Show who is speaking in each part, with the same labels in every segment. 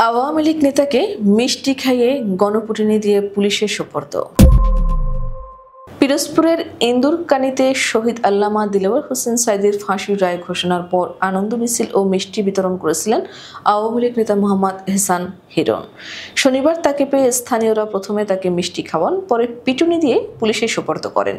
Speaker 1: আওয়ামী লীগ নেতাকে মিষ্টি খাইয়ে গণপিটুনি দিয়ে পুলিশের সোপর্দ। পিরোজপুরের ইন্দুরকানীতে শহীদ আল্লামা দিলওয়ার হোসেন সাঈদীর ফাঁসির রায় ঘোষণার পর আনন্দ মিছিল ও মিষ্টি বিতরণ করেছিলেন আওয়ামী লীগ নেতা মোহাম্মদ এহসান হিরণ। শনিবার তাকে পেয়ে স্থানীয়রা প্রথমে তাকে মিষ্টি খাওয়ান, পরে পিটুনি দিয়ে পুলিশের সোপর্দ করেন।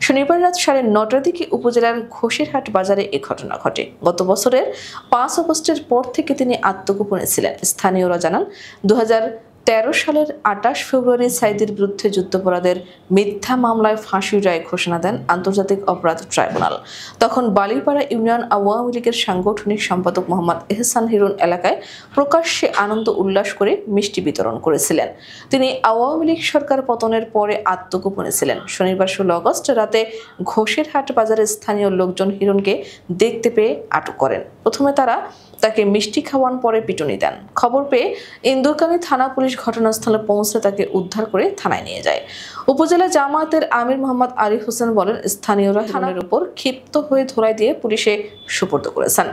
Speaker 1: শনিবার রাত 9:30টার দিকে উপজেলার ঘোষেরহাট বাজারে এ ঘটনা ঘটে। গত বছরের 5 আগস্টের পর থেকে তিনি আত্মগোপনে ছিলেন। স্থানীয়রা জানান, 2013 সালের 28 ফেব্রুয়ারি সাঈদীর বিরুদ্ধে যুদ্ধাপরাধের মিথ্যা মামলায় ফাঁসির রায় ঘোষণা দেন আন্তর্জাতিক অপরাধ ট্রাইব্যুনাল। তখন বালিপাড়া ইউনিয়ন আওয়ামী লীগের সাংগঠনিক সম্পাদক মোহাম্মদ এহসান হিরণ এলাকায় প্রকাশ্যে আনন্দ উল্লাস করে মিষ্টি বিতরণ করেছিলেন। তিনি আওয়ামী লীগ সরকার পতনের পরে আত্মগোপনে ছিলেন। শনিবার 16 আগস্ট রাতে ঘোষেরহাট বাজারে স্থানীয় লোকজন হিরণকে দেখতে পেয়ে আটক করেন। প্রথমে তারা তাকে মিষ্টি খাওয়ান, পরে পিটুনি দেন। খবর পেয়ে ইন্দুরকানী থানা পুলিশ ঘটনাস্থলে পৌঁছে তাকে উদ্ধার করে থানায় নিয়ে যায়। উপজেলা জামায়াতের আমির মোহাম্মদ আলী হোসেন বলেন, স্থানীয়রা হিরণের উপর ক্ষিপ্ত হয়ে ধরাই দিয়ে পুলিশে সোপর্দ করেছেন।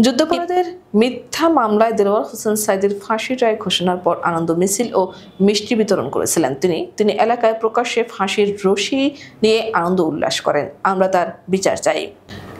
Speaker 1: যুদ্ধাপরাধের মিথ্যা মামলায় দিলওয়ার হোসেন সাঈদীর ফাঁসির রায় ঘোষণার পর আনন্দ মিছিল ও মিষ্টি বিতরণ করেছিলেন তিনি এলাকায় প্রকাশ্যে ফাঁসির রশি নিয়ে আনন্দ উল্লাস করেন। আমরা তার বিচার চাই।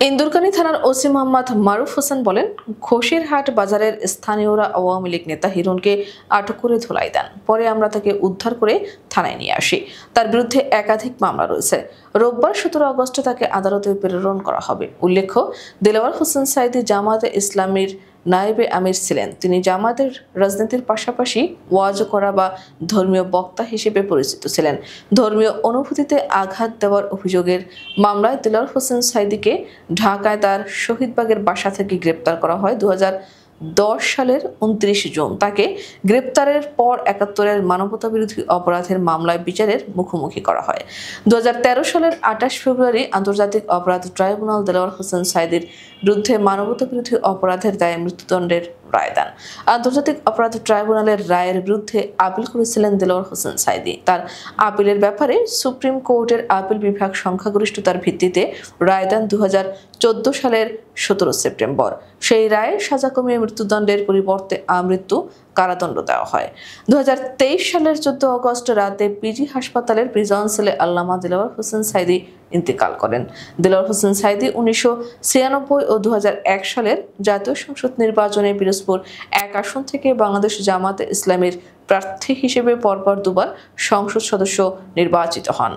Speaker 1: ইন্দুরকানী থানার ওসি মোহাম্মদ মারুফ হোসেন বলেন, ঘোষেরহাট বাজারের স্থানীয়রা আওয়ামী লীগ নেতা হিরণকে আটক করে ধোলাই দেন। পরে আমরা তাকে উদ্ধার করে থানায় নিয়ে আসি। তার বিরুদ্ধে একাধিক মামলা রয়েছে। রোববার 17 আগস্ট তাকে আদালতে প্রেরণ করা হবে। উল্লেখ্য, দিলওয়ার হোসেন সাঈদী জামায়াতে ইসলামীর নায়েবে আমির ছিলেন। তিনি জামায়াতের রাজনীতির পাশাপাশি ওয়াজ করা বা ধর্মীয় বক্তা হিসেবে পরিচিত ছিলেন। ধর্মীয় অনুভূতিতে আঘাত দেওয়ার অভিযোগের মামলায় দিলওয়ার হোসেন সাঈদীকে ঢাকায় তার শহীদবাগের বাসা থেকে গ্রেপ্তার করা হয় 2010 সালের 29 জুন। তাকে গ্রেপ্তারের পর 71-এর মানবতাবিরোধী অপরাধের মামলায় বিচারের মুখোমুখি করা হয়। 2013 সালের 28 ফেব্রুয়ারি আন্তর্জাতিক অপরাধ ট্রাইব্যুনাল দিলওয়ার হোসেন সাঈদীর বিরুদ্ধে মানবতাবিরোধী অপরাধের দায়ে মৃত্যুদণ্ডের রায় দেন। আন্তর্জাতিক অপরাধ ট্রাইব্যুনালের রায়ের বিরুদ্ধে আপিল করেছিলেন দিলওয়ার হোসেন সাঈদী। তার আপিলের ব্যাপারে সুপ্রিম কোর্টের আপিল বিভাগ সংখ্যাগরিষ্ঠতার ভিত্তিতে রায় দেন 2014 সালের 17 সেপ্টেম্বর। সেই রায়ে সাজা কমিয়ে মৃত্যুদণ্ডের পরিবর্তে আমৃত্যু কারাদণ্ড দেওয়া হয়। 2023 সালের 14 আগস্ট রাতে পিজি হাসপাতালের প্রিজন সেলে আল্লামা দিলওয়ার হোসেন সাঈদী ইন্তেকাল করেন। দিলওয়ার হোসেন সাঈদী 1996 ও 2001 সালের জাতীয় সংসদ নির্বাচনে পিরোজপুর 1 আসন থেকে বাংলাদেশ জামায়াতে ইসলামীর প্রার্থী হিসেবে পরপর দুবার সংসদ সদস্য নির্বাচিত হন।